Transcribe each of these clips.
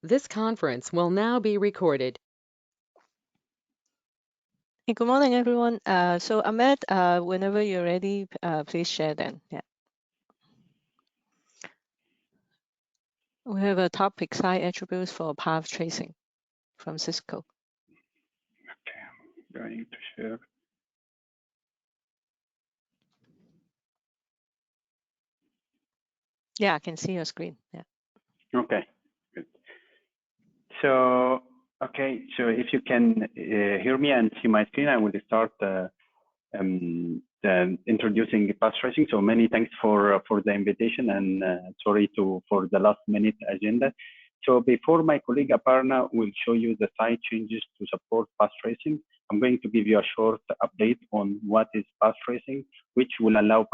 This conference will now be recorded. Hey, good morning, everyone. So Ahmed, whenever you're ready, please share then. Yeah. We have a topic, SAI attributes for path tracing from Cisco. Okay, I'm going to share. Yeah, I can see your screen. Yeah. Okay, good. So, okay, so if you can hear me and see my screen, I will start introducing path tracing. So many thanks for the invitation, and sorry for the last minute agenda. So before my colleague Aparna will show you the site changes to support path tracing, I'm going to give you a short update on what is path tracing, which will allow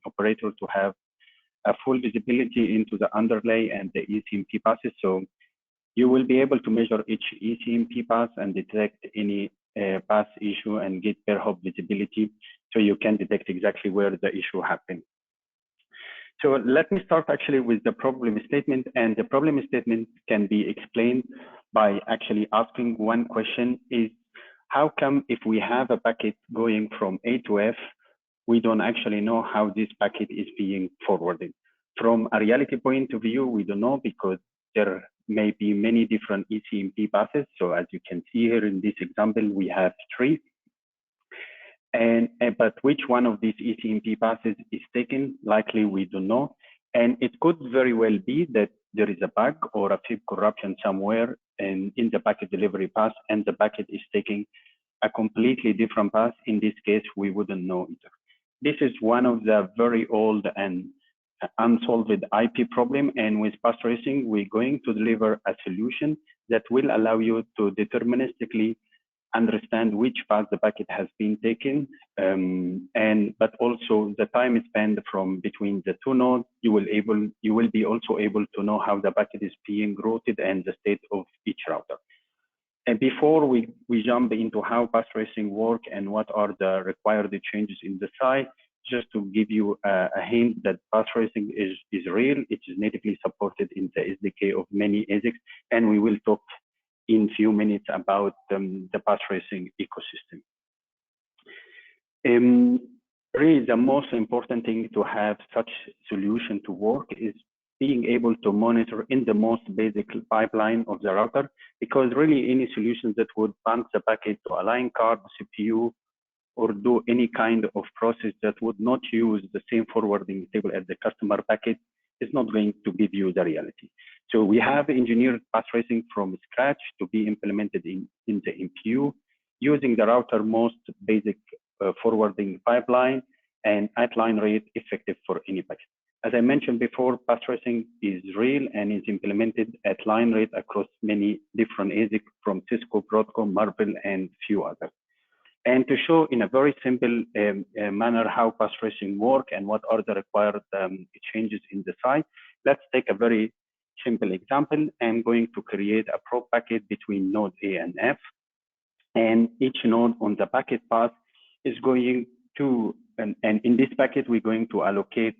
operator to have a full visibility into the underlay and the ECMP passes. So you will be able to measure each ECMP pass and detect any pass issue and get per hop visibility, so you can detect exactly where the issue happened. So let me start actually with the problem statement, and the problem statement can be explained by actually asking one question: is how come if we have a packet going from A to F, we don't actually know how this packet is being forwarded? From a reality point of view, we don't know because there may be many different ECMP passes. So as you can see here in this example, we have 3. But which one of these ECMP passes is taken, likely we don't know. And it could very well be that there is a bug or a FIB corruption somewhere in the packet delivery path, and the packet is taking a completely different path. In this case, we wouldn't know either. This is one of the very old and unsolved IP problem, and with path tracing, we're going to deliver a solution that will allow you to deterministically understand which path the packet has been taken, but also the time spent from between the two nodes. You will be also able to know how the packet is being routed and the state of each router. And before we jump into how path tracing work and what are the required changes in the site, just to give you a hint that path tracing is real. It is natively supported in the SDK of many ASICs, and we will talk in a few minutes about the path tracing ecosystem. Really, the most important thing to have such solution to work is being able to monitor in the most basic pipeline of the router, because really any solutions that would bounce the packet to a line card, CPU, or do any kind of process that would not use the same forwarding table as the customer packet is not going to give you the reality. So we have engineered path tracing from scratch to be implemented in the MPU using the router most basic forwarding pipeline and at line rate effective for any packet. As I mentioned before, path tracing is real and is implemented at line rate across many different ASIC from Cisco, Broadcom, Marvell, and few others. And to show in a very simple manner how path tracing work and what are the required changes in the site, let's take a very simple example. I'm going to create a probe packet between node A and F, and each node on the packet path is going to, and in this packet, we're going to allocate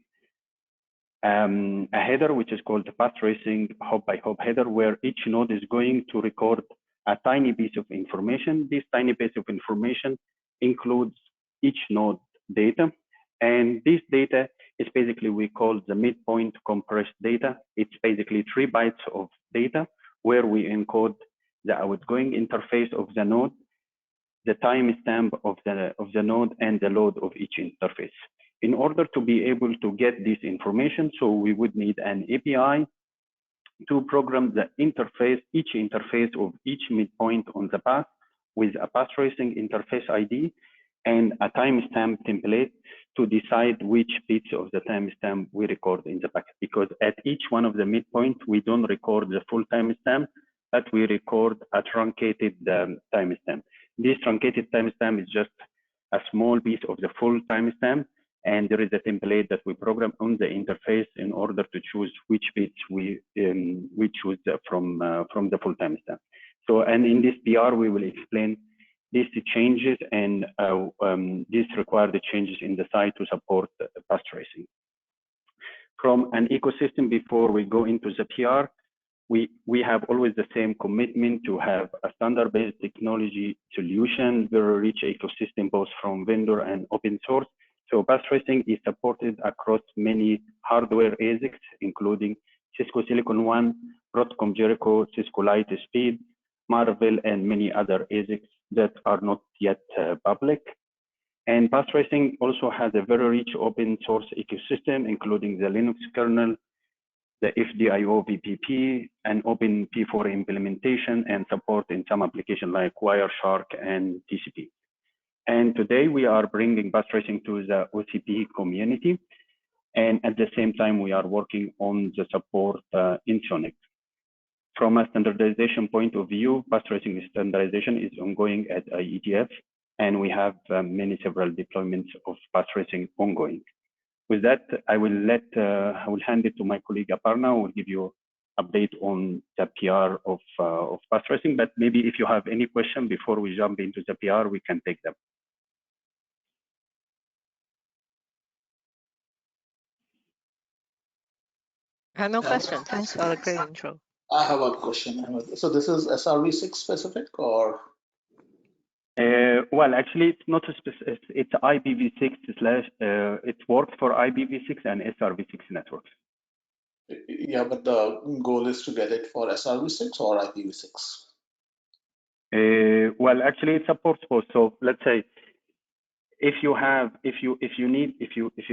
a header, which is called the path tracing hop by hop header, where each node is going to record a tiny piece of information. This tiny piece of information includes each node data. And this data is basically, we call the midpoint compressed data. It's basically 3 bytes of data where we encode the outgoing interface of the node, the timestamp of the node, and the load of each interface. In order to be able to get this information, so we would need an API to program the interface, each interface of each midpoint on the path with a path tracing interface ID and a timestamp template to decide which bits of the timestamp we record in the packet. Because at each one of the midpoints, we don't record the full timestamp, but we record a truncated timestamp. This truncated timestamp is just a small piece of the full timestamp, and there is a template that we program on the interface in order to choose which bits we choose from the full timestamp. So, and in this PR, we will explain these changes and these required changes in the site to support path tracing. From an ecosystem, before we go into the PR, we have always the same commitment to have a standard-based technology solution, very rich ecosystem both from vendor and open source. So path tracing is supported across many hardware ASICs, including Cisco Silicon One, Broadcom Jericho, Cisco Lightspeed, Marvell, and many other ASICs that are not yet public. And path tracing also has a very rich open source ecosystem, including the Linux kernel, the FDIO VPP, and Open P4 implementation and support in some applications like Wireshark and TCP. And today we are bringing path tracing to the OCP community. And at the same time, we are working on the support in SONiC. From a standardization point of view, path tracing standardization is ongoing at IETF, and we have several deployments of path tracing ongoing. With that, I will hand it to my colleague Aparna, who will give you update on the PR of path tracing. But maybe if you have any question before we jump into the PR, we can take them. I have no question. Thanks for the great intro. I have one question. So this is SRv6 specific or? Well, actually, it's not a specific. It's IPv6 slash. It works for IPv6 and SRv6 networks. Yeah, but the goal is to get it for SRv6 or IPv6. Well, actually, it supports both. So let's say if you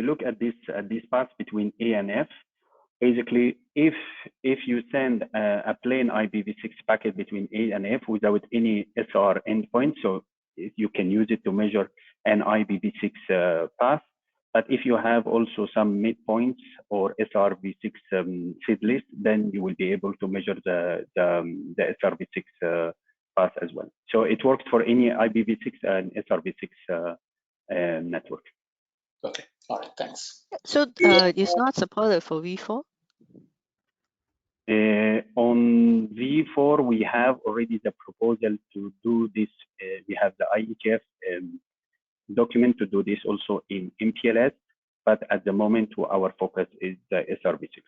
look at these paths between A and F, basically, if you send a plain IPv6 packet between A and F without any SR endpoint, so you can use it to measure an IPv6 path. But if you have also some midpoints or SRv6 seed list, then you will be able to measure the SRv6 path as well. So it works for any IPv6 and SRv6 network. Okay, all right, thanks. So it's not supported for V4? On V4, we have already the proposal to do this. We have the IETF document to do this also in MPLS, but at the moment, our focus is the SRv6.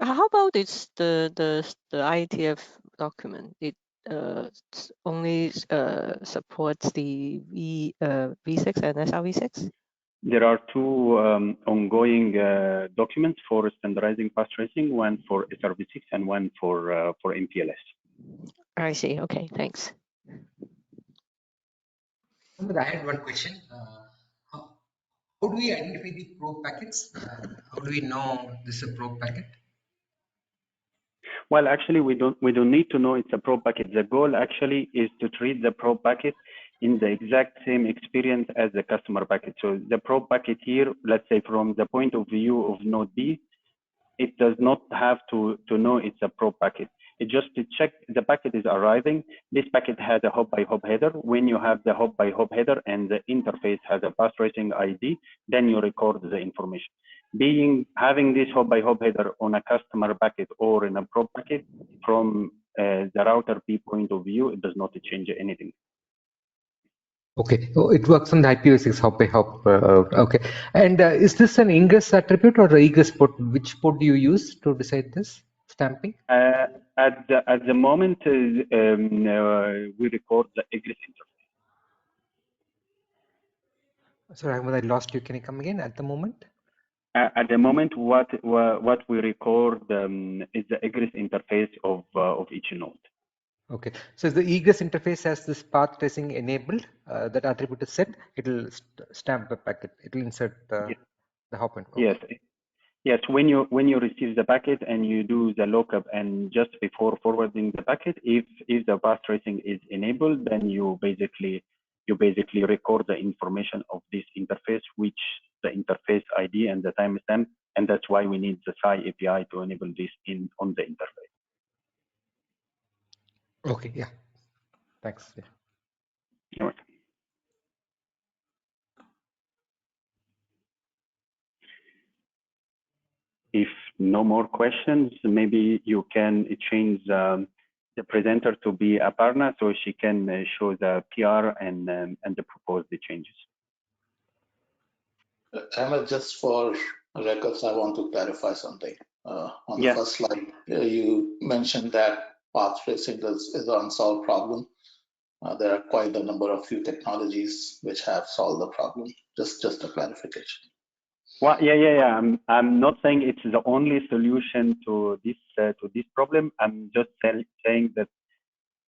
How about the IETF document? It only supports the V6 and SRv6? There are two ongoing documents for standardizing path tracing, one for SRv6 and one for MPLS. I see. Okay, thanks. I had one question. How do we identify the probe packets? How do we know this is a probe packet? Well, actually, we don't need to know it's a probe packet. The goal actually is to treat the probe packet in the exact same experience as the customer packet. So the probe packet here, let's say from the point of view of node B, it does not have to know it's a probe packet. It just to check the packet is arriving. This packet has a hop by hop header. When you have the hop by hop header and the interface has a path tracing ID, then you record the information. Having this hop by hop header on a customer packet or in a probe packet, from the router P point of view, it does not change anything. Okay, so it works on the IPv6 hop by hop. Okay, and is this an ingress attribute or the egress port? Which port do you use to decide this stamping? At the moment, we record the egress interface. Sorry, I lost you. Can you come again? At the moment? At the moment, what we record is the egress interface of each node. Okay, so the egress interface has this path tracing enabled. That attribute is set. It will stamp the packet. It will insert the hop and. Okay. Yes. Yes, when you receive the packet and you do the lookup and just before forwarding the packet, if the path tracing is enabled, then you basically record the information of this interface, which the interface ID and the timestamp, and that's why we need the SAI API to enable this on the interface. Okay, yeah. Thanks. Yeah. You're welcome. If no more questions, maybe you can change the presenter to be Aparna so she can show the PR and the proposed changes. Emma, just for records, I want to clarify something. On the first slide, you mentioned that path tracing is an unsolved problem. There are quite a number of few technologies which have solved the problem. Just a clarification. Well, yeah. I'm not saying it's the only solution to this problem. I'm just saying that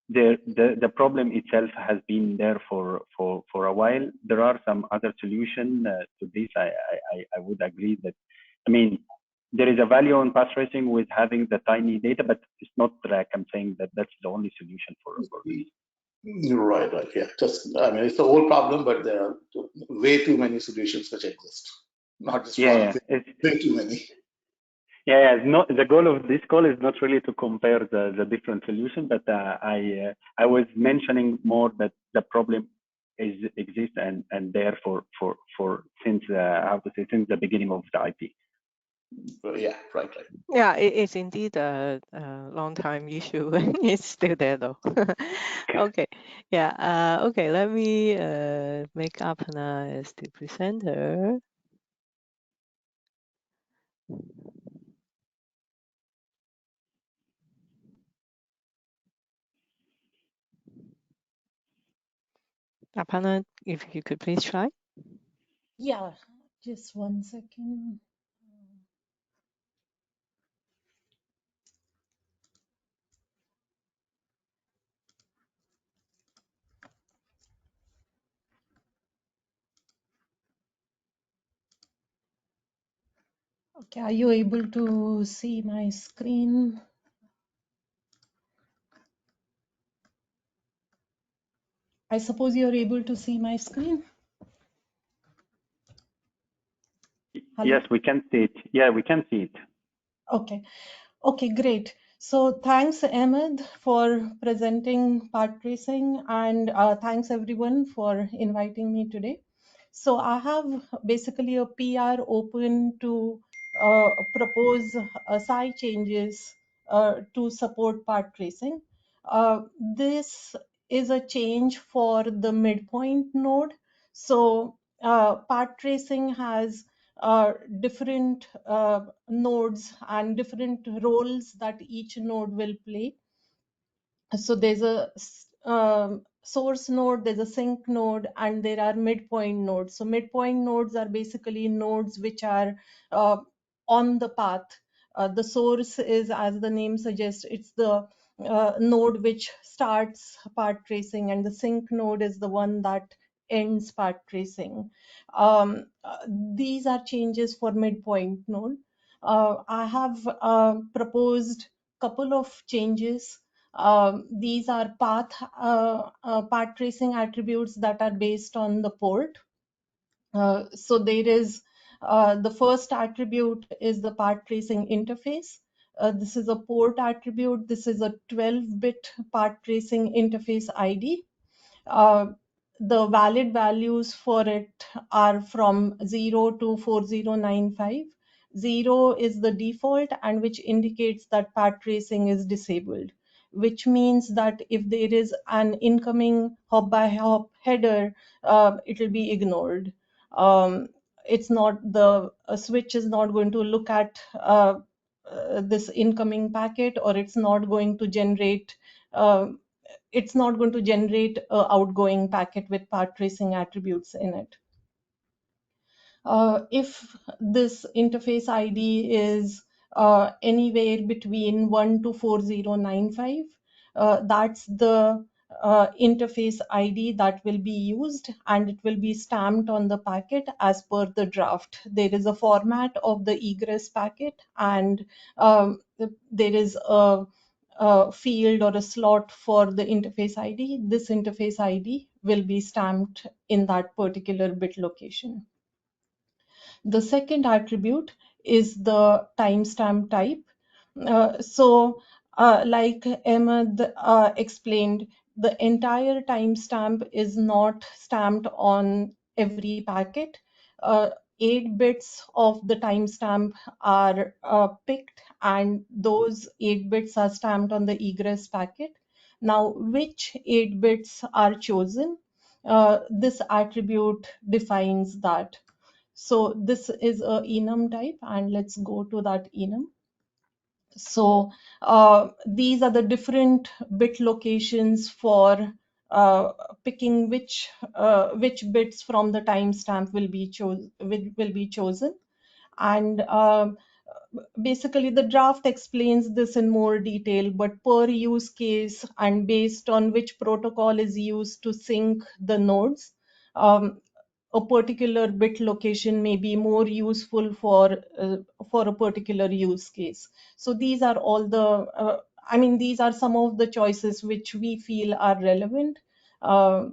the problem itself has been there for a while. There are some other solutions to this. I would agree that, I mean, there is a value in path tracing with having the tiny data, but it's not like I'm saying that that's the only solution for Right. Yeah. I mean, it's the whole problem, but there are way too many solutions which exist. Not just one, way too many. Yeah, the goal of this call is not really to compare the different solutions, but I was mentioning more that the problem exists and there for since since the beginning of the IP. Yeah, right. Yeah, it's indeed a long time issue. It's still there though. Okay, yeah. Okay, let me make Apana as the presenter. Apana, if you could please try. Yeah, just 1 second. Okay, are you able to see my screen? I suppose you're able to see my screen? Hello? Yes, we can see it. Yeah, we can see it. Okay. Okay, great. So thanks, Ahmed, for presenting path tracing, and thanks everyone for inviting me today. So I have basically a PR open to propose SAI changes to support path tracing. This is a change for the midpoint node. So path tracing has different nodes and different roles that each node will play. So there's a source node, there's a sink node, and there are midpoint nodes. So midpoint nodes are basically nodes which are on the path. The source is, as the name suggests, it's the node which starts path tracing, and the sink node is the one that ends path tracing. These are changes for midpoint node. I have proposed couple of changes. These are path tracing attributes that are based on the port. So there is the first attribute is the path tracing interface. This is a port attribute. This is a 12-bit path tracing interface ID. The valid values for it are from 0 to 4095. 0 is the default, and which indicates that path tracing is disabled, which means that if there is an incoming hop by hop header, it will be ignored. It's not the switch is not going to look at this incoming packet, or it's not going to generate an outgoing packet with path tracing attributes in it. If this interface ID is anywhere between 1 to 4095, that's the interface ID that will be used, and it will be stamped on the packet as per the draft. There is a format of the egress packet, and there is a field or a slot for the interface ID. This interface ID will be stamped in that particular bit location. The second attribute is the timestamp type. Like Ahmed explained, the entire timestamp is not stamped on every packet. 8 bits of the timestamp are picked, and those 8 bits are stamped on the egress packet. Now, which 8 bits are chosen? This attribute defines that. So this is a enum type, and let's go to that enum. So these are the different bit locations for picking which bits from the timestamp will be chosen. And basically the draft explains this in more detail, but per use case and based on which protocol is used to sync the nodes, a particular bit location may be more useful for a particular use case. So these are all the these are some of the choices which we feel are relevant. Uh,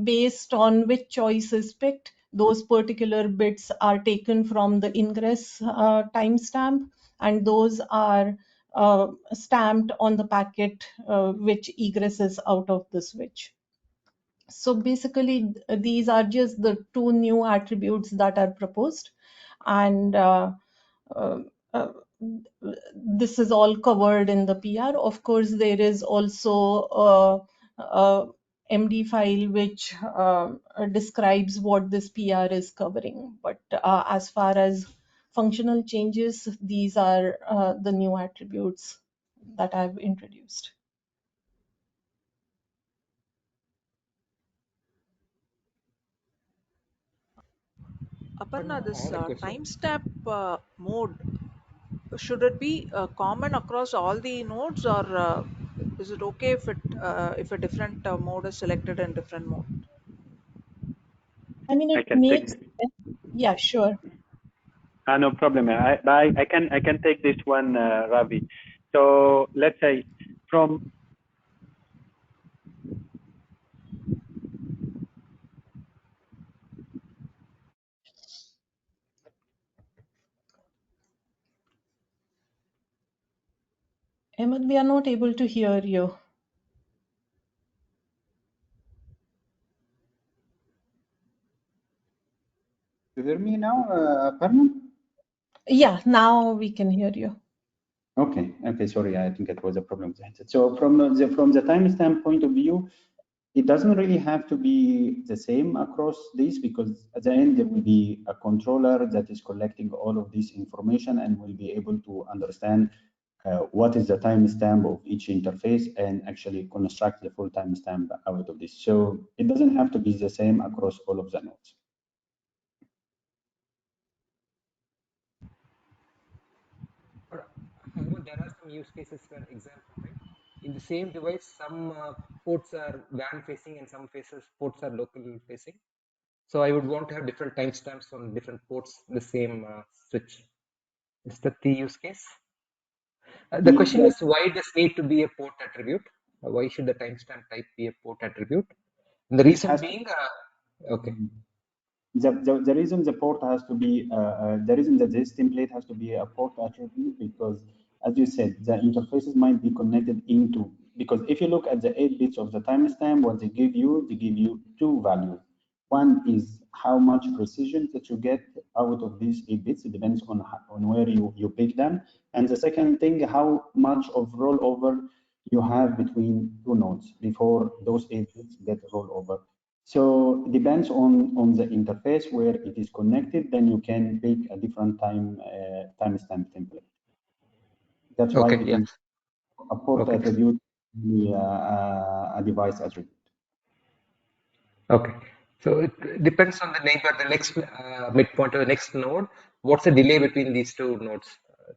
Based on which choice is picked, those particular bits are taken from the ingress timestamp, and those are stamped on the packet which egresses out of the switch. So basically, these are just the two new attributes that are proposed, and uh, uh, this is all covered in the PR. Of course, there is also a MD file which describes what this PR is covering. But as far as functional changes, these are the new attributes that I've introduced. Aparna, I this have a question. timestamp mode, should it be common across all the nodes, or is it okay if a different mode is selected in different mode? I mean, I it can take makes this. yeah, sure. No problem. I can take this one, Ravi. So let's say from Ahmed, we are not able to hear you. You hear me now, Aparna? Yeah, now we can hear you. Okay, sorry, I think it was a problem with the headset. So from the timestamp point of view, it doesn't really have to be the same across these, because at the end there will be a controller that is collecting all of this information and will be able to understand what is the timestamp of each interface and actually construct the full timestamp out of this. So it doesn't have to be the same across all of the nodes. However, there are some use cases where, example, right? In the same device, some ports are WAN facing and some ports are local facing. So I would want to have different timestamps on different ports, the same switch. Is that the use case? The question is, why does need to be a port attribute? Why should the timestamp type be a port attribute? And the reason being, okay. The reason the port has to be, the reason that this template has to be a port attribute, because as you said, the interfaces might be connected into, because if you look at the 8 bits of the timestamp, what they give you two values. One is how much precision that you get out of these 8 bits. It depends on where you pick them. And the second thing, how much of rollover you have between two nodes before those 8 bits get rolled over. So it depends on the interface where it is connected, then you can pick a different timestamp template. That's why Okay, it yeah. is a port Okay. attribute, a device attribute. Okay. So it depends on the neighbor, the next midpoint or the next node. What's the delay between these two nodes,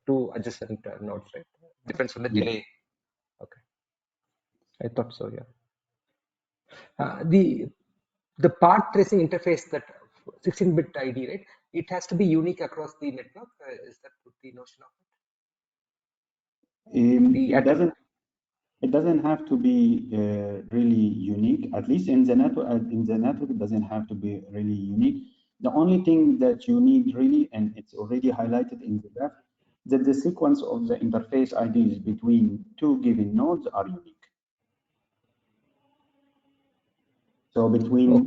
two adjacent nodes, right? Depends on the delay. Okay. I thought so, yeah. The path tracing interface, that 16-bit ID, right? It has to be unique across the network. Is that the notion of it? It doesn't have to be really unique. At least in the network, it doesn't have to be really unique. The only thing that you need really, and it's already highlighted in the graph, that the sequence of the interface IDs between two given nodes are unique. So between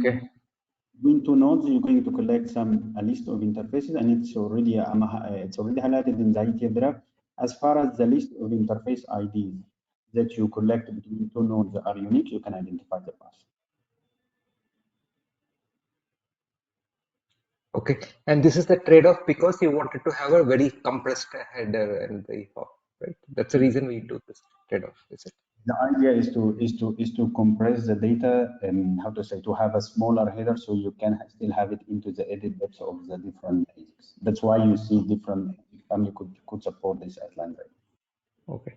two nodes, you're going to collect a list of interfaces, and it's already highlighted in the IETF graph. As far as the list of interface IDs that you collect between two nodes are unique, you can identify the path. Okay, and this is the trade-off because you wanted to have a very compressed header and the hop, right? That's the reason we do this trade-off, is it? The idea is to compress the data and how to say, to have a smaller header so you can still have it into the edit depth of the different ASICs. That's why you see different family could support this at Landry. Okay.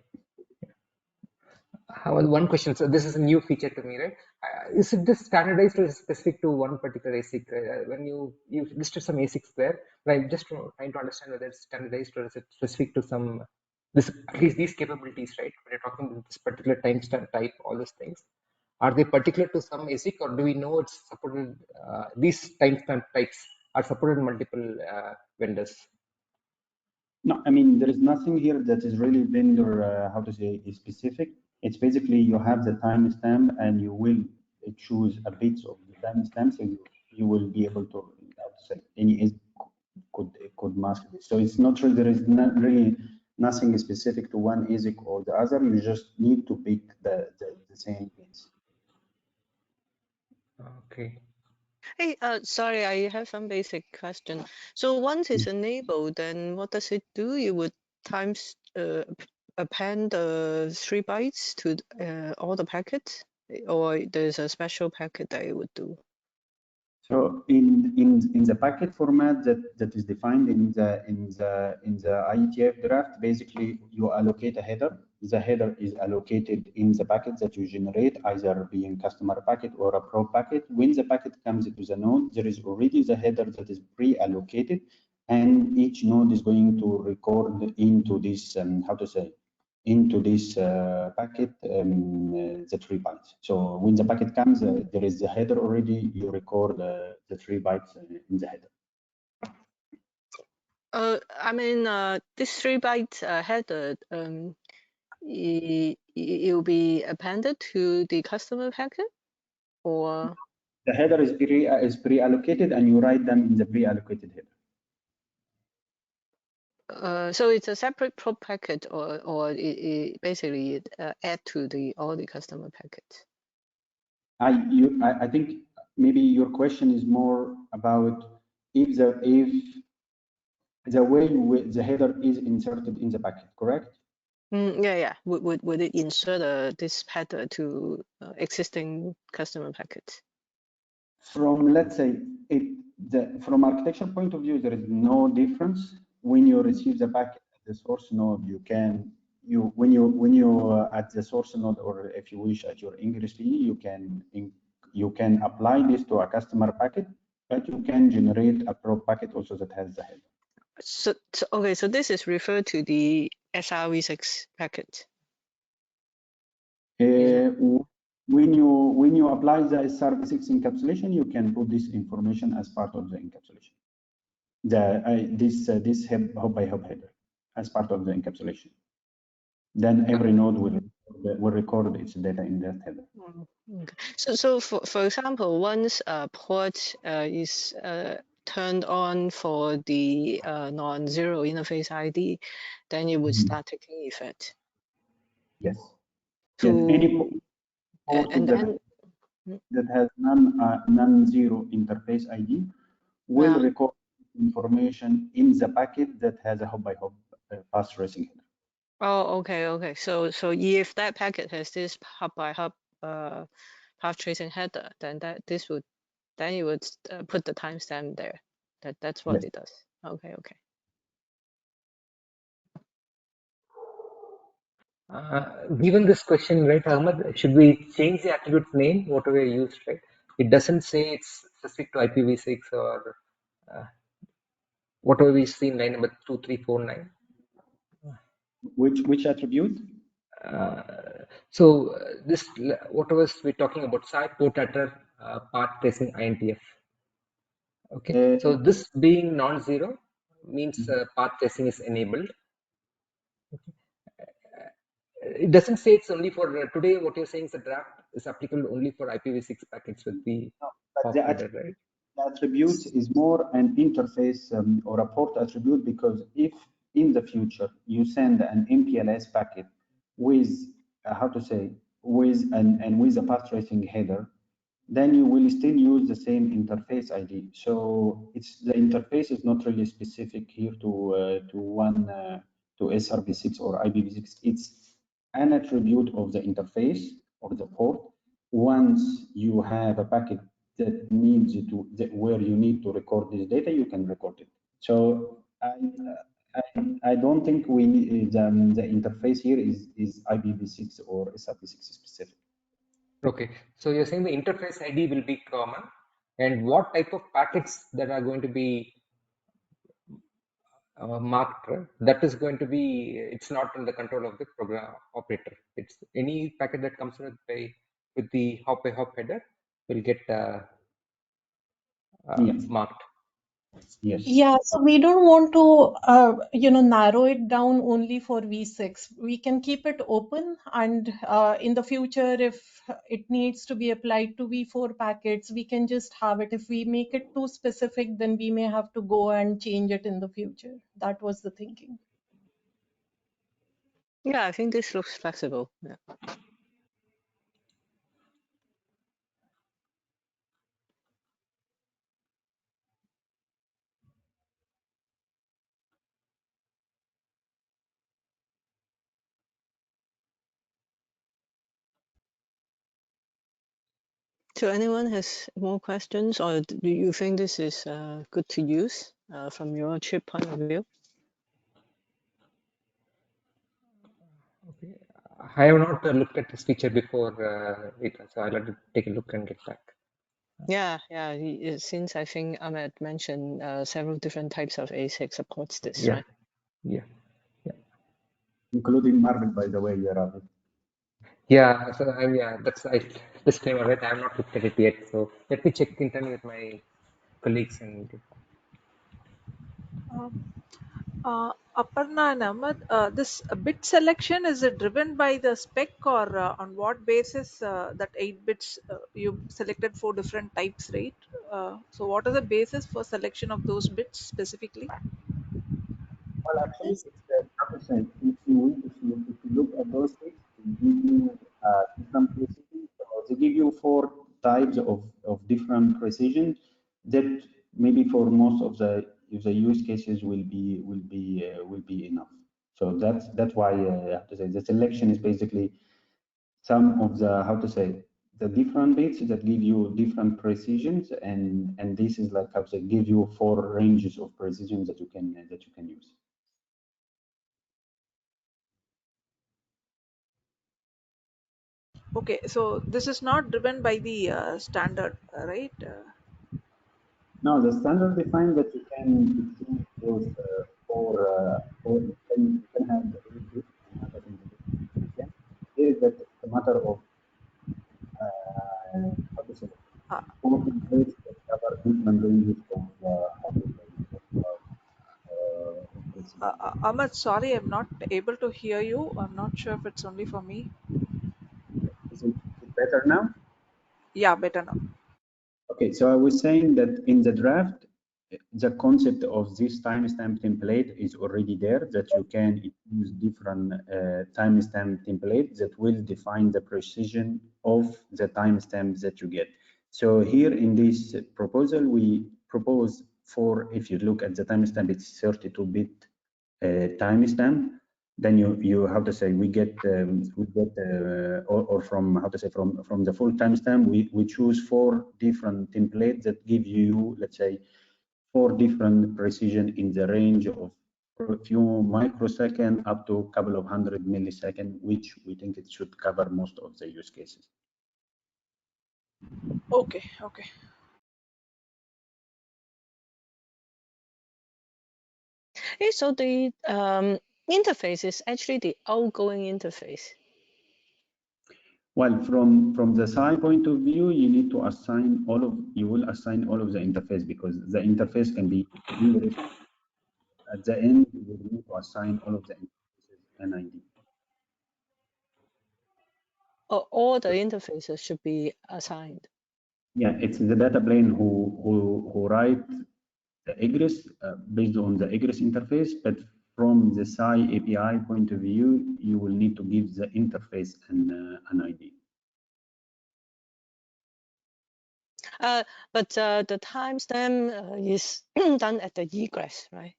One question. So this is a new feature to me, right? Is it just standardized or specific to one particular ASIC? When you listed some ASICs there, but I'm just trying to understand whether it's standardized or is it specific to some this at least these capabilities, right? When you're talking about this particular timestamp type, all those things, are they particular to some ASIC or do we know it's supported? These timestamp types are supported in multiple vendors. No, I mean, there is nothing here that is really vendor, how to say, is specific. It's basically you have the timestamp and you will choose a bit of the timestamp, so you will be able to, how to say, any is could mask this. So it's not really, there is not really nothing specific to one ASIC or the other. You just need to pick the same bits. Okay. Hey, sorry, I have some basic question. So once it's enabled, then what does it do? You would times append the 3 bytes to all the packets, or there's a special packet that it would do? So in the packet format that is defined in the IETF draft, basically you allocate a header. The header is allocated in the packet that you generate, either being customer packet or a probe packet. When the packet comes to the node, there is already the header that is pre-allocated, and each node is going to record into this, how to say, into this packet the 3 bytes. So when the packet comes, there is the header already. You record the 3 bytes in the header. I mean, this 3 byte header, it will be appended to the customer packet, or the header is pre-allocated, and you write them in the pre-allocated header. So it's a separate probe packet, or it basically add to all the customer packets. I think maybe your question is more about if the way the header is inserted in the packet, correct? Yeah. Would it insert this header to existing customer packets? From, let's say, from architecture point of view, there is no difference. When you receive the packet at the source node, when you at the source node, or if you wish at your ingress PE, you can apply this to a customer packet, but you can generate a probe packet also that has the header. So okay, so this is referred to the SRv6 packet. When you apply the SRv6 encapsulation, you can put this information as part of the encapsulation. This hop by hop header as part of the encapsulation. Then every node will record its data in that header. Okay. So for example, once a port is turned on for the non-zero interface ID, then it would start taking effect. Yes. To, yes. Any port that has non-zero interface ID will record information in the packet that has a hop by hop path tracing header. Oh, okay. So if that packet has this hop by hop path tracing header, then you would put the timestamp there. That's what it does. Okay. Given this question, right, Ahmed, should we change the attribute name, whatever we used, right? It doesn't say it's specific to IPv6 or whatever we see in line number 2349. Which attribute? So this, whatever we're talking about, SAI port header path tracing INTF. Okay, so this being non-zero means path tracing is enabled. It doesn't say it's only for today. What you're saying is the draft is applicable only for IPv6 packets with the header, right? The attribute is more an interface or a port attribute, because if in the future you send an MPLS packet with how to say with a path tracing header, then you will still use the same interface ID. So it's the interface is not really specific here to SRv6 or IPv6. It's an attribute of the interface or the port. Once you have a packet that needs to where you need to record this data, you can record it. So I don't think we need the interface here is IPv6 or SRv6 specific. Okay, so you're saying the interface ID will be common, and what type of packets that are going to be marked, that is going to be, it's not in the control of the program operator. It's any packet that comes with the hop by hop header will get Yes. marked. Yes. Yeah, so we don't want to, narrow it down only for V6. We can keep it open, and in the future, if it needs to be applied to V4 packets, we can just have it. If we make it too specific, then we may have to go and change it in the future. That was the thinking. Yeah, I think this looks flexible. Yeah. So anyone has more questions, or do you think this is good to use from your chip point of view? Okay, I have not looked at this feature before, so I'll have to take a look and get back. Yeah, since I think Ahmed mentioned several different types of ASIC supports this, right? Yeah. Including Marvel, by the way, Ravi. Yeah, so that's disclaimer, right? I have not looked at it yet, so let me check internally with my colleagues and Aparna and Ahmed, this bit selection, is it driven by the spec, or on what basis that 8 bits you selected 4 different types, right? So what is the basis for selection of those bits specifically? Well, actually, it's the opposite. If you look at those things, they give you different precision. So they give you 4 types of different precision that maybe for most of the use cases will be enough. So that's why how to say the selection is basically some of the how to say the different bits that give you different precisions, and this is like how to say give you 4 ranges of precision that you can use. Okay, so this is not driven by the standard, right? Now, the standard defines that you can choose those or you can have the 8 bits and have it in the different region. Here is that it's a matter of how to say 4 templates that cover different ranges of how to say of precision. Ahmed, sorry, I'm not able to hear you. I'm not sure if it's only for me. Is it better now? Yeah, better now. Okay, so I was saying that in the draft, the concept of this timestamp template is already there, that you can use different timestamp templates that will define the precision of the timestamp that you get. So here in this proposal, we propose for, if you look at the timestamp, it's 32-bit timestamp. Then you how to say we get or from how to say from the full timestamp we choose 4 different templates that give you, let's say, 4 different precision in the range of a few microsecond up to a couple of 100 millisecond, which we think it should cover most of the use cases. Okay. Hey, so the interface is actually the outgoing interface. Well, from the SAI point of view, you will assign all of the interface, because the interface can be English. At the end, you will need to assign all of the interfaces an ID. All the interfaces should be assigned. Yeah, it's the data plane who write the egress based on the egress interface, but from the SAI API point of view, you will need to give the interface an ID. But the timestamp is done at the egress, right?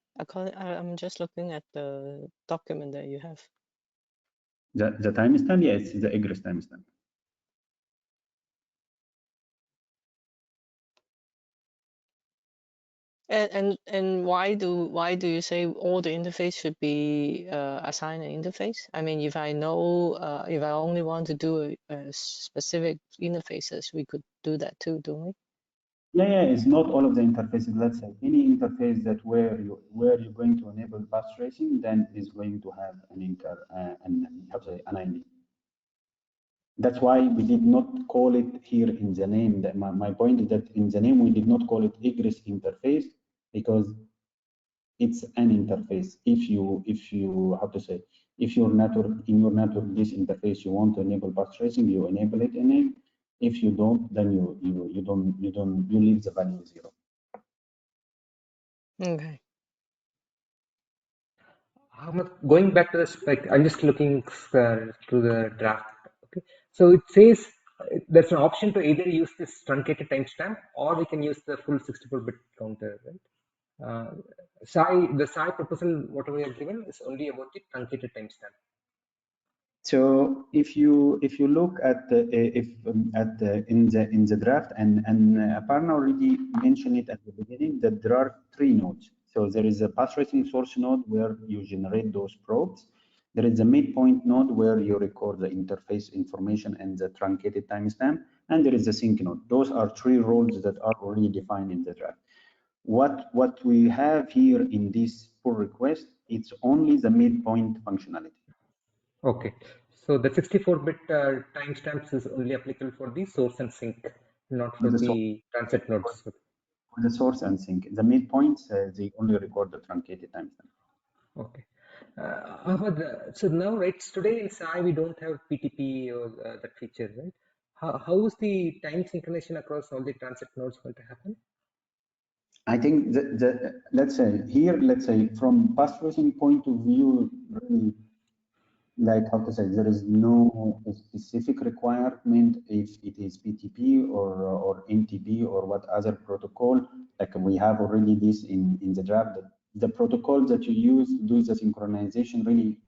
I'm just looking at the document that you have. The timestamp, yeah, it's the egress timestamp. And why do you say all the interface should be assigned an interface? I mean, if I know if I only want to do a specific interfaces, we could do that too, don't we? Yeah, it's not all of the interfaces. Let's say any interface that where you're going to enable path tracing, then is going to have an ID. That's why we did not call it here in the name. My point is that in the name we did not call it egress interface because it's an interface. If you how to say, if your network in your network this interface you want to enable path tracing, you enable it in it. If you don't, then you leave the value 0. Okay. Going back to the spec, I'm just looking through the draft. Okay, so it says there's an option to either use this truncated timestamp or we can use the full 64-bit counter, right? The SAI proposal, whatever we have given, is only about the truncated timestamp. So if you look at the in the draft, and Aparna already mentioned it at the beginning, that there are 3 nodes. So there is a path tracing source node where you generate those probes. There is a midpoint node where you record the interface information and the truncated timestamp, and there is a sync node. Those are 3 roles that are already defined in the draft. What we have here in this pull request, it's only the midpoint functionality. Okay, so the 64-bit timestamps is only applicable for the source and sync, not for the transit nodes. For the source and sync, the midpoints they only record the truncated timestamp. Okay. So now, right, today in SAI we don't have PTP or that feature, right? How is the time synchronization across all the transit nodes going to happen? I think let's say from path tracing point of view, really, like how to say, there is no specific requirement if it is PTP or NTP or what other protocol. Like we have already this in the draft. The protocol that you use do the synchronization really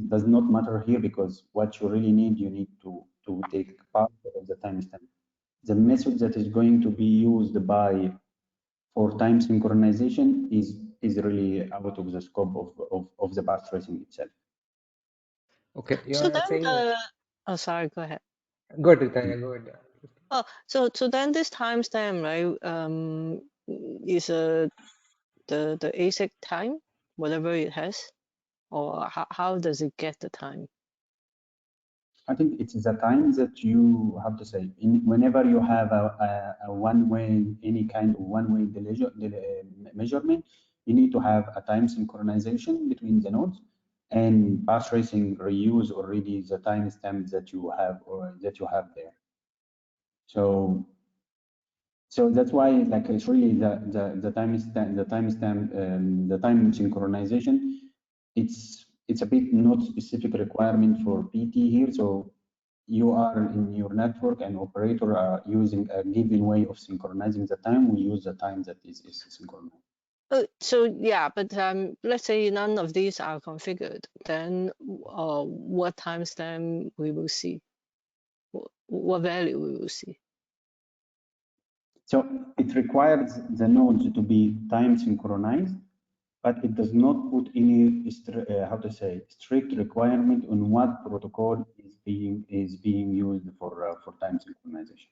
does not matter here, because what you really need, you need to take part of the timestamp. The method that is going to be used for time synchronization is really out of the scope of the path tracing itself. Okay, So then saying. Oh, sorry. Go ahead. Go ahead, Tanya, go ahead. Oh, so then this timestamp, right? Is the ASIC time, whatever it has, or how does it get the time? I think it's the time that you have to say, whenever you have a one-way, any kind of one-way measurement, you need to have a time synchronization between the nodes, and path tracing reuse already the timestamp that you have there. So that's why, like, it's really the time synchronization. It's a bit not specific requirement for PT here. So you are in your network and operator are using a given way of synchronizing the time. We use the time that is synchronized. So yeah, but let's say none of these are configured, then what timestamp we will see? What value we will see? So it requires the nodes to be time synchronized, but it does not put any strict requirement on what protocol is being used for time synchronization.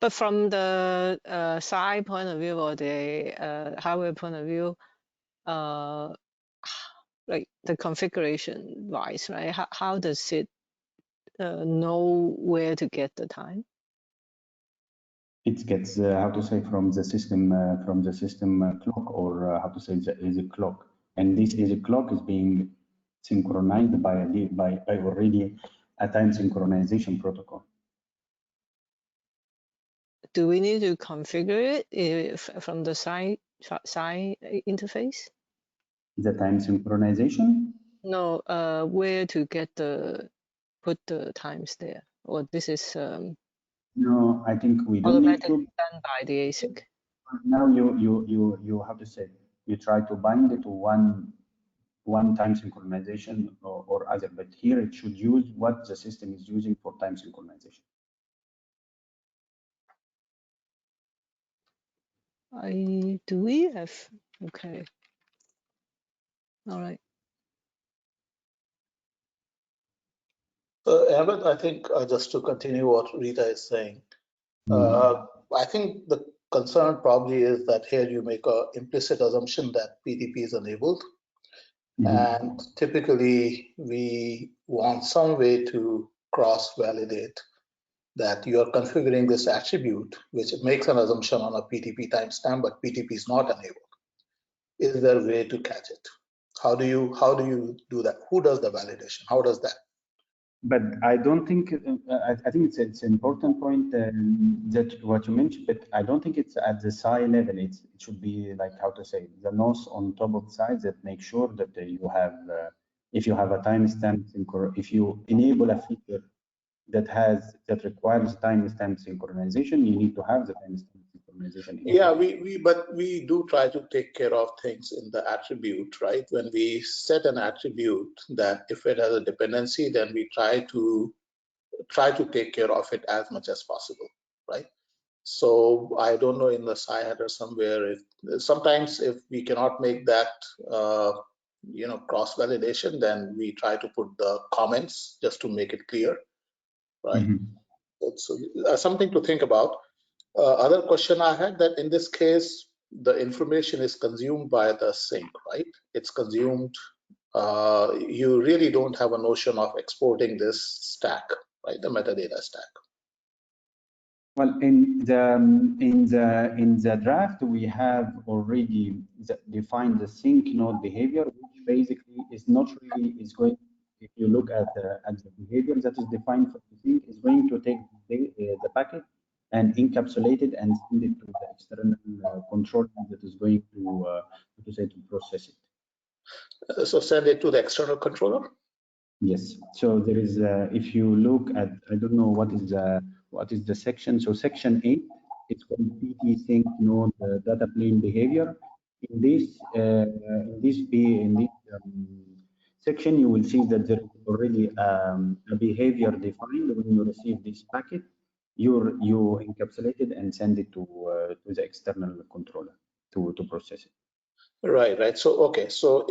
But from the SAI point of view or the hardware point of view, like the configuration wise, right? How does it know where to get the time? It gets from the system clock, or ASIC clock, and this ASIC clock is being synchronized by already a time synchronization protocol. Do we need to configure it from the SAI interface? The time synchronization? No, where to put the times there? or this is No, I think we don't need to. automatically done by the async? Now you have to say, you try to bind it to one time synchronization or other, but here it should use what the system is using for time synchronization. Do we have? Okay. All right. Ahmed, I think just to continue what Rita is saying, I think the concern probably is that here you make an implicit assumption that PTP is enabled. And typically we want some way to cross-validate that you are configuring this attribute, which makes an assumption on a PTP timestamp, but PTP is not enabled. Is there a way to catch it? How do you do that? Who does the validation? How does that? But I don't think, I think it's an important point that what you mentioned, but I don't think it's at the SAI level. It should be like, how to say, the nose on top of SAI that make sure that you have, if you have a timestamp, if you enable a feature that requires timestamp synchronization, you need to have the timestamp synchronization. Yeah, but we do try to take care of things in the attribute, right? When we set an attribute that if it has a dependency, then we try to take care of it as much as possible, right? So I don't know, in the SAI header somewhere, if sometimes if we cannot make that cross validation, then we try to put the comments just to make it clear, right? It's something to think about. Other question I had, that in this case, the information is consumed by the sink, right? It's consumed. You really don't have a notion of exporting this stack, right? The metadata stack. Well, in the draft, we have already defined the sync node behavior, which basically is not really is going. If you look at the behavior that is defined for the sync, is going to take the packet and encapsulate it and send it to the external controller that is going to say to process it. So send it to the external controller. Yes. So there is, if you look at, I don't know what is the section. So section 8, it's called PT sync node data plane behavior. In this section, you will see that there is already a behavior defined. When you receive this packet, you encapsulate it and send it to the external controller to process it. Right. So okay. So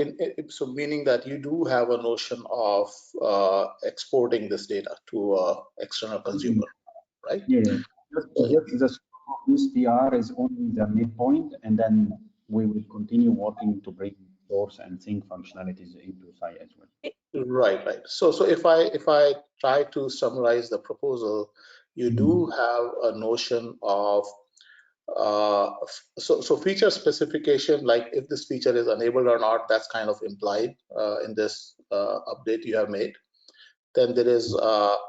so meaning that you do have a notion of exporting this data to external consumer, right? Yeah. Just the scope of this PR is only the midpoint, and then we will continue working to bring source and sync functionalities into SAI as well. Right. So if I try to summarize the proposal, you do have a notion of so feature specification, like if this feature is enabled or not, that's kind of implied in this update you have made. Then there is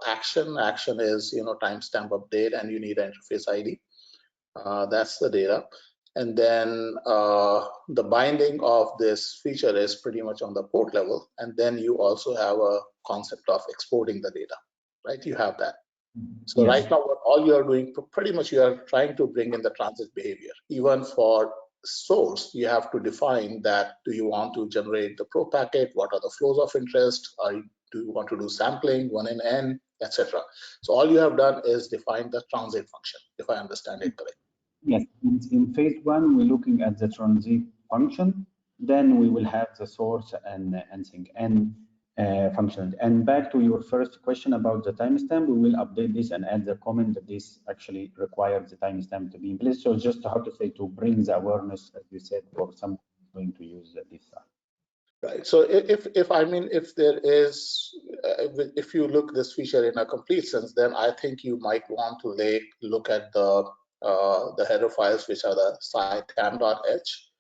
action. Action is timestamp update, and you need an interface ID. That's the data. And then the binding of this feature is pretty much on the port level. And then you also have a concept of exporting the data, right? You have that. So yes. Right now, what all you are doing, pretty much you are trying to bring in the transit behavior. Even for source, you have to define that, do you want to generate the pro packet? What are the flows of interest? Do you want to do sampling, one in n, etc.? So all you have done is define the transit function, if I understand it correctly. Yes, in phase 1, we're looking at the transit function. Then we will have the source and sync and function. And back to your first question about the timestamp, we will update this and add the comment that this actually requires the timestamp to be in place. So just how to say, to bring the awareness, as you said, for someone who's going to use this side. Right. So if there is, if you look this feature in a complete sense, then I think you might want to look at the header files, which are the SAI-tam.h.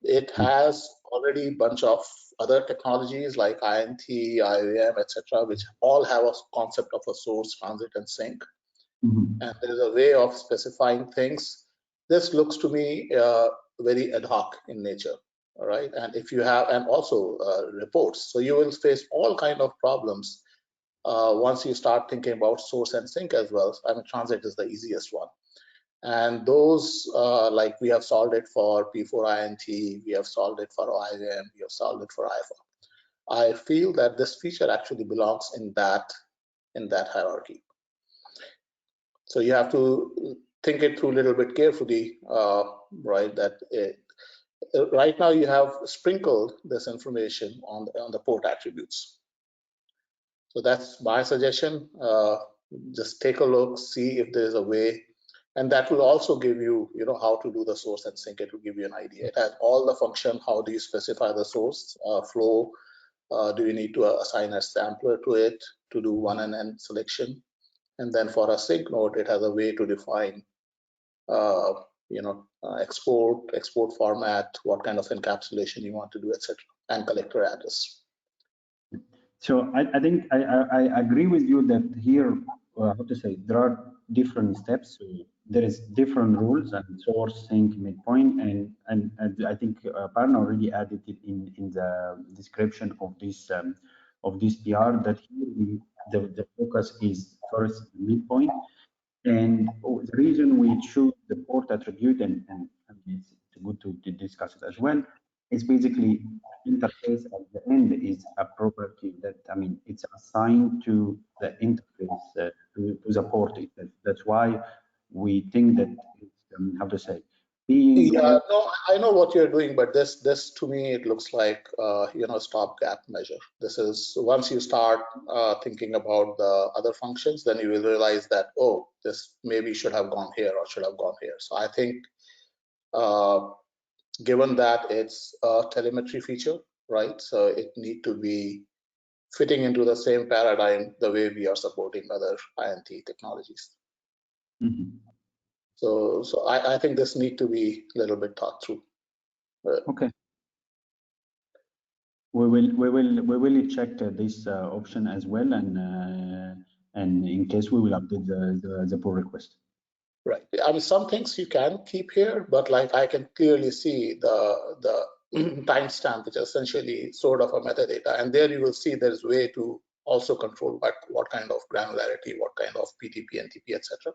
It has already a bunch of other technologies like INT, IAM, etc., which all have a concept of a source, transit, and sync. And there is a way of specifying things. This looks to me very ad hoc in nature. All right, and if you have, and also reports, so you will face all kind of problems once you start thinking about source and sink as well, I mean, transit is the easiest one. And those, like we have solved it for P4INT, we have solved it for OIM, we have solved it for IFA. I feel that this feature actually belongs in that hierarchy. So you have to think it through a little bit carefully, right? That right now you have sprinkled this information on the port attributes. So that's my suggestion. Just take a look, see if there's a way, and that will also give you, how to do the source and sink. It will give you an idea. It has all the function. How do you specify the source flow? Do you need to assign a sampler to it to do 1NN selection? And then for a sink node, it has a way to define, export format, what kind of encapsulation you want to do, etc., and collector address. So I think I agree with you that here, how to say, there are different steps. So there is different rules and source, sink, midpoint, and I think Parna already added it in the description of this PR, that here the focus is first midpoint. And the reason we choose the port attribute, and it's good to discuss it as well, is basically interface at the end is a property that, I mean, it's assigned to the interface, to the port itself. That's why we think that it's, how to say, being... Yeah, no, I know what you're doing, but this to me, it looks like, stopgap measure. This is, once you start thinking about the other functions, then you will realize that, oh, this maybe should have gone here or should have gone here. So I think, given that it's a telemetry feature, right? So it need to be fitting into the same paradigm the way we are supporting other INT technologies. Mm-hmm. So I think this need to be a little bit thought through. Okay. We will check this option as well, and in case we will update the pull request. Right. I mean, some things you can keep here, but like I can clearly see the timestamp, which is essentially sort of a metadata, and there you will see there's a way to also control what kind of granularity, what kind of PTP, NTP, etc.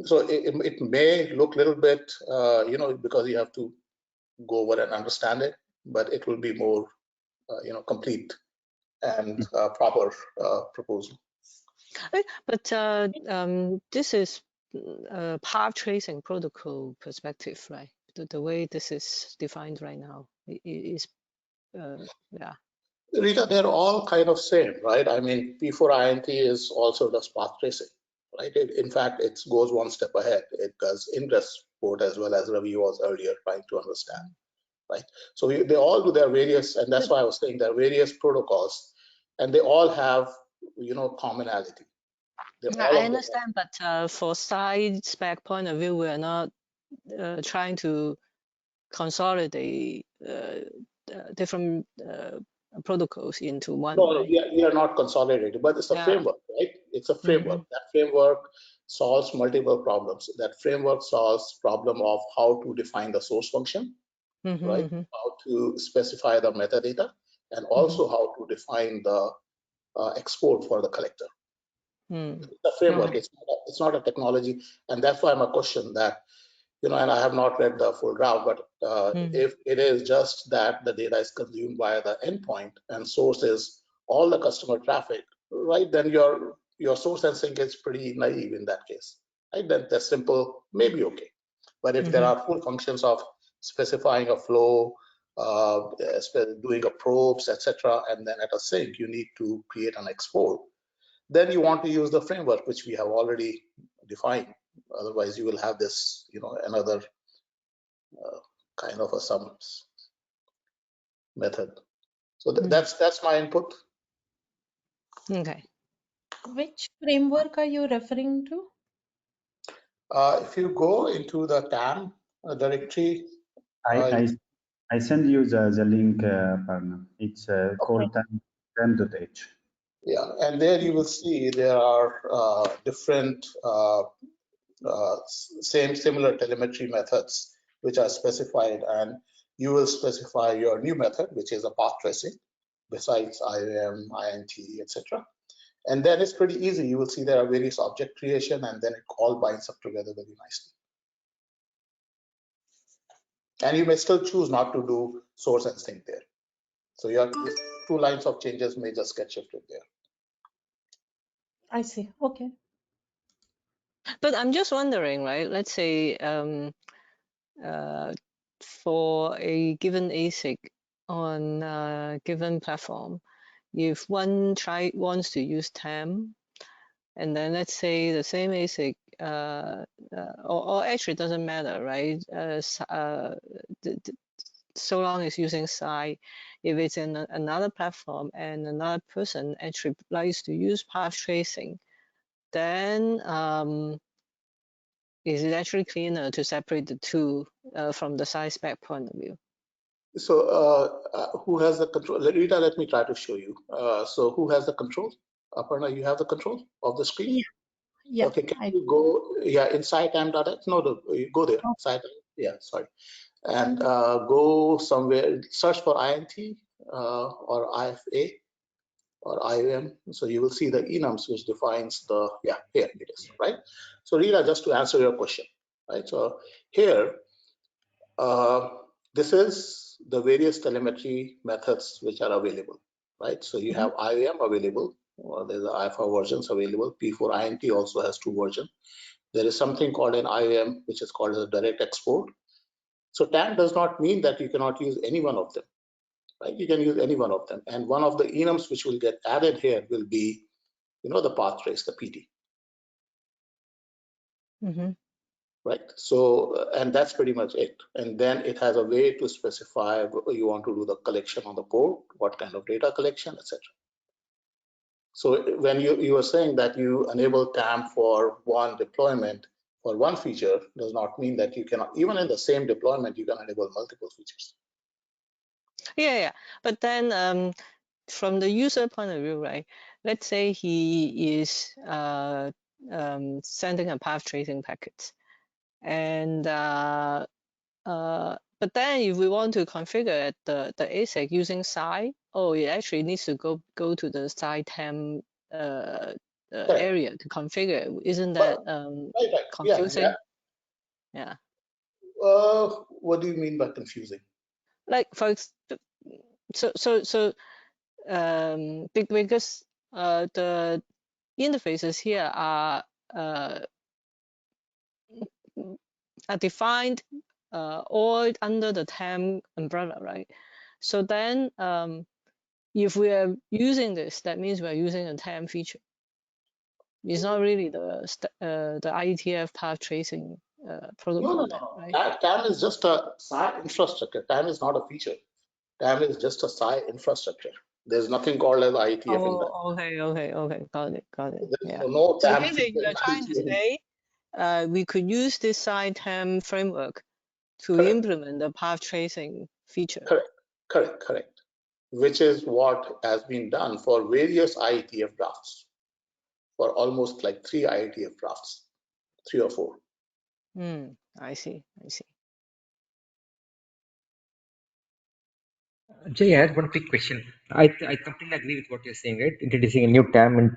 So it may look a little bit, because you have to go over and understand it, but it will be more, complete and proper proposal. But this is path tracing protocol perspective, right? The way this is defined right now is, yeah. Rita, they're all kind of same, right? I mean, P4INT is also does path tracing, right? In fact, it goes one step ahead. It does ingress port as well, as Ravi was earlier trying to understand, right? So they all do their various, and that's why I was saying there are various protocols, and they all have, commonality. I understand, but for side spec point of view, we are not trying to consolidate different protocols into one. No, right? we are not consolidated, but it's a framework, right? It's a framework. Mm-hmm. That framework solves multiple problems. That framework solves problem of how to define the source function, Mm-hmm, right? mm-hmm. How to specify the metadata, and also how to define the export for the collector. Mm-hmm. The framework, it's not a technology, and that's why my question that, and I have not read the full draft, but if it is just that the data is consumed via the endpoint and source is all the customer traffic, right? Then your source and sink is pretty naive in that case, right? Then that's simple, maybe okay. But if there are full functions of specifying a flow, doing a probes, etc., and then at a sink you need to create an export, then you want to use the framework which we have already defined. Otherwise, you will have this, another kind of some method. So that's my input. Okay. Which framework are you referring to? If you go into the TAM directory, I send you the link, Parna. It's called tam.h. Yeah, and there you will see there are different similar telemetry methods which are specified, and you will specify your new method, which is a path tracing, besides IAM, INT, etc. And then it's pretty easy. You will see there are various object creation, and then it all binds up together very nicely. And you may still choose not to do source and sync there. So your 2 lines of changes may just get shifted there. I see. Okay. But I'm just wondering, right? Let's say for a given ASIC on a given platform, if one wants to use TAM, and then let's say the same ASIC, or actually it doesn't matter, right? So long as using SAI, if it's in another platform and another person actually likes to use path tracing, then is it actually cleaner to separate the two from the SAI spec point of view? So who has the control? Rita, let me try to show you. So who has the control? Aparna, you have the control of the screen? Yeah. Yeah. Okay, can you go, inside time.x? No, you go there, Oh. side, sorry. And go somewhere, search for INT or IFA or IOM. So you will see the enums which defines the, here it is, right? So Rita, just to answer your question, right? So here, this is the various telemetry methods which are available, right? So you have IOM available, or there's the IFA versions available. P4 INT also has 2 versions. There is something called an IOM, which is called a direct export. So TAM does not mean that you cannot use any one of them, right? You can use any one of them. And one of the enums which will get added here will be, the path trace, the PT. Right. So, and that's pretty much it. And then it has a way to specify you want to do the collection on the port, what kind of data collection, etc. So when you were saying that you enable TAM for one deployment for one feature, does not mean that you cannot, even in the same deployment, you can enable multiple features. Yeah. But then from the user point of view, right? Let's say he is sending a path tracing packet, and but then if we want to configure the ASIC using SAI, it actually needs to go to the SAI TAM area to configure. Isn't that Right. confusing? Yeah. What do you mean by confusing? Like because the interfaces here are defined all under the TAM umbrella, right? So then if we are using this, that means we are using a TAM feature. It's not really the IETF path tracing protocol. No. Right? TAM is just a SAI infrastructure. TAM is not a feature. TAM is just a SAI infrastructure. There's nothing called as IETF in that. Okay. Got it. There's no So TAM basically, feature you are in trying to IETF. say we could use this SAI TAM framework to Correct. implement the path tracing feature. Correct. Which is what has been done for various IETF drafts, for almost like 3 IETF drafts, 3 or 4. I see. Jay, I had one quick question. I completely agree with what you're saying, right? Introducing a new TAM and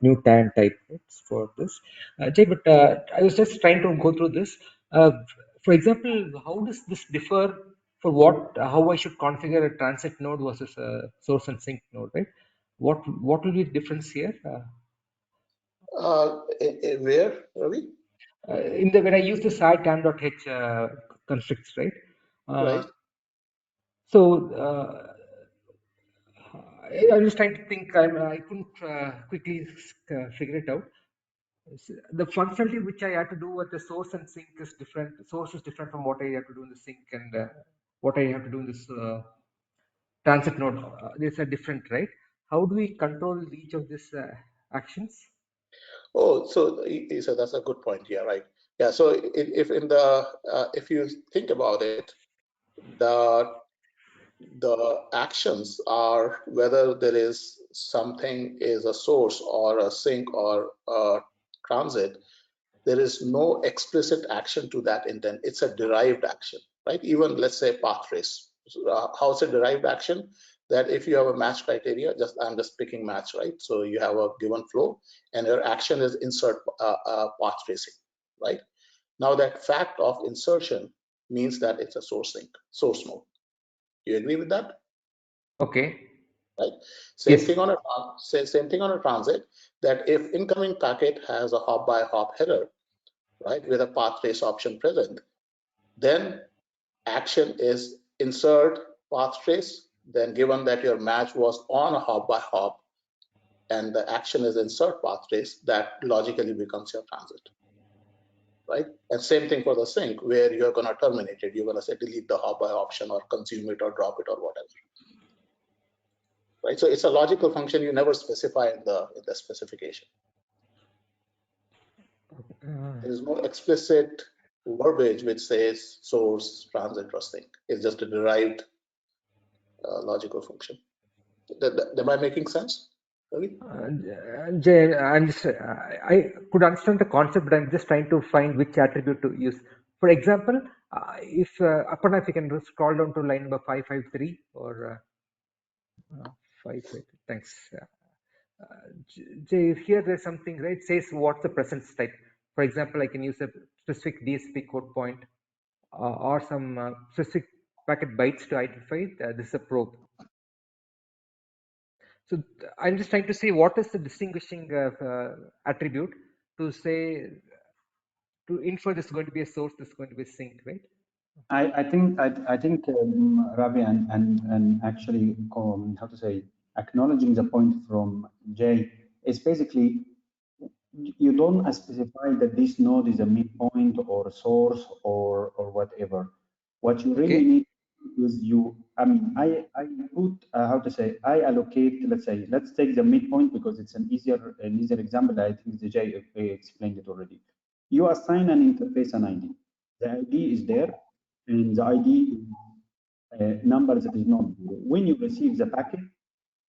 new TAM type, right, for this. Jay, but I was just trying to go through this. For example, how does this differ for how I should configure a transit node versus a source and sync node, right? What will be the difference here? Where, Ravi? When I use the SAI tam.h constructs, right? Right. So I was trying to think. I couldn't quickly figure it out. The functionality which I had to do with the source and sync is different. The source is different from what I have to do in the sync, and what I have to do in this transit node. These are different, right? How do we control each of these actions? Oh, so that's a good point. Yeah, right. Yeah. So if you think about it, the actions are whether there is something is a source or a sink or a transit. There is no explicit action to that intent. It's a derived action, right? Even let's say path trace. How's a derived action? that if you have a match criteria, I'm just picking match, right? So you have a given flow and your action is insert path tracing, right? Now that fact of insertion means that it's a source node. You agree with that? Okay. Right. Same Yes. thing on a transit, that if incoming packet has a hop by hop header, right, with a path trace option present, then action is insert path trace. Then given that your match was on a hop by hop and the action is insert path trace, that logically becomes your transit, right? And same thing for the sync, where you're going to terminate it. You're going to say delete the hop by option or consume it or drop it or whatever. Right, so it's a logical function you never specify in the specification. There is no explicit verbiage which says source, transit, or sync. It's just a derived logical function. Am I making sense? Jay, I'm just, I could understand the concept, but I'm just trying to find which attribute to use. For example, if Aparna, if you can scroll down to line number 553 or 553, thanks. Jay, here there's something, right? It says what's the presence type. For example, I can use a specific DSP code point or some specific packet bytes to identify this is a probe. So I'm just trying to say what is the distinguishing attribute to say, to infer this is going to be a source, this is going to be a sink, right? I think Ravi and actually how to say, acknowledging the point from Jay is basically you don't specify that this node is a midpoint or source or whatever. What you really need is I put how to say, I allocate, let's take the midpoint because it's an easier example. I think the Jay explained it already. You assign an interface an ID. The ID is there, and the ID is a number that is not zero. When you receive the packet,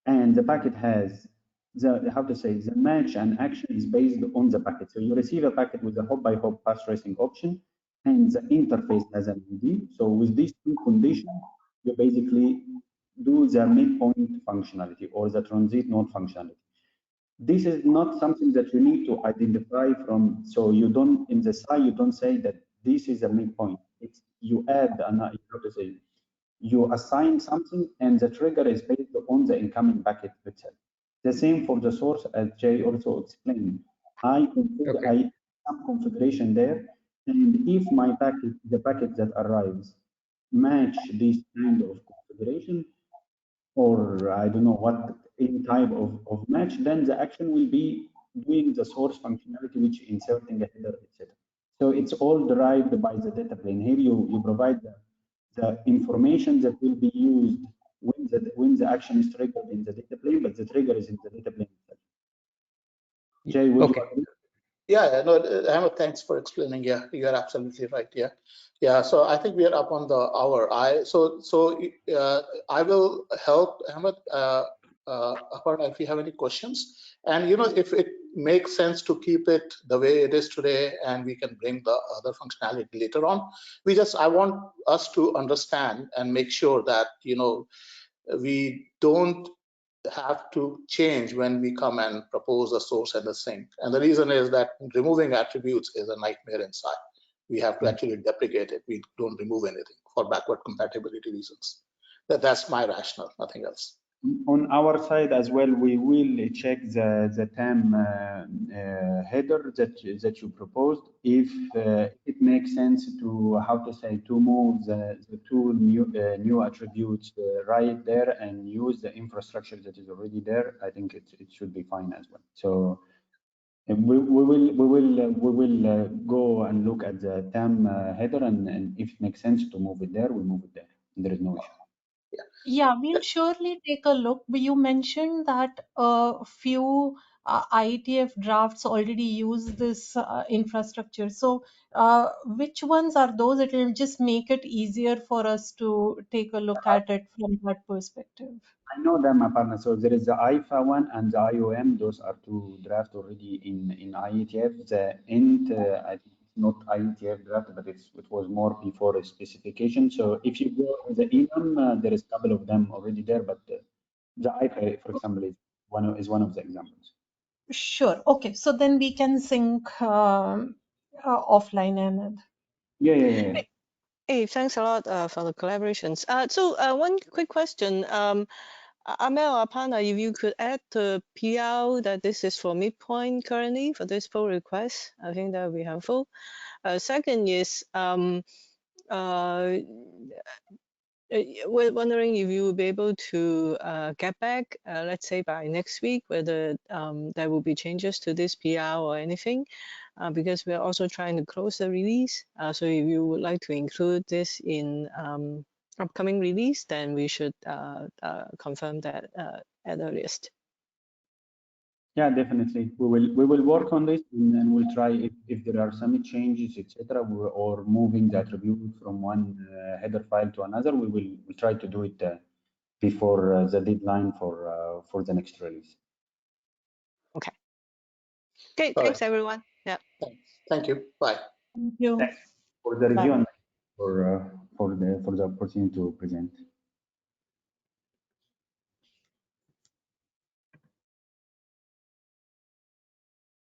and the packet has the match and action is based on the packet. So you receive a packet with a hop by hop path tracing option, and the interface has an ID. So with these two conditions, you basically do the midpoint functionality or the transit node functionality. This is not something that you need to identify from. So you don't, in the SAI, you don't say that this is a midpoint. It's you add you assign something, and the trigger is based on the incoming packet itself. The same for the source, as Jay also explained. I have some configuration there, and if my packet, the packet that arrives, match this kind of configuration, or I don't know what any type of match, then the action will be doing the source functionality, which inserting a header, etc. So it's all derived by the data plane. Here you provide the information that will be used when the action is triggered in the data plane, but the trigger is in the data plane itself. Jay, would you agree? Yeah, no, Ahmed, thanks for explaining. Yeah, you are absolutely right. Yeah. So I think we are up on the hour. I will help Ahmed, Aparna, if you have any questions. And if it makes sense to keep it the way it is today, and we can bring the other functionality later on. I want us to understand and make sure that we don't have to change when we come and propose a source and a sink. And the reason is that removing attributes is a nightmare inside. We have to actually deprecate it. We don't remove anything for backward compatibility reasons. That's my rationale, nothing else. On our side as well, we will check the TAM header that you proposed. If it makes sense to move the two new attributes right there and use the infrastructure that is already there, I think it should be fine as well. So we will go and look at the TAM header, and if it makes sense to move it there, we move it there. There is no issue. Yeah, we'll surely take a look. But you mentioned that a few IETF drafts already use this infrastructure. So which ones are those? It will just make it easier for us to take a look at it from that perspective. I know them, Aparna. So there is the IFA one and the IOM. Those are two drafts already in IETF. The INT, I think not IETF draft, but it was more before a specification. So if you go with the ENUM, there is a couple of them already there, but the IPA, for example, is one of the examples. Sure. Okay. So then we can sync offline, Ahmed. Yeah. Hey, thanks a lot for the collaborations. One quick question. Amel Apana, if you could add the PR that this is for midpoint currently for this pull request, I think that would be helpful. Second is, we're wondering if you will be able to get back, let's say by next week, whether there will be changes to this PR or anything, because we're also trying to close the release. So if you would like to include this in upcoming release, then we should confirm that at earliest. Yeah, definitely. We will work on this, and we'll try if there are some changes, etc., or moving the attribute from one header file to another. We'll try to do it before the deadline for the next release. Okay. Okay. Thanks, everyone. Yeah. Thank you. Bye. Thank you. Thanks for the review Bye. and for the opportunity to present.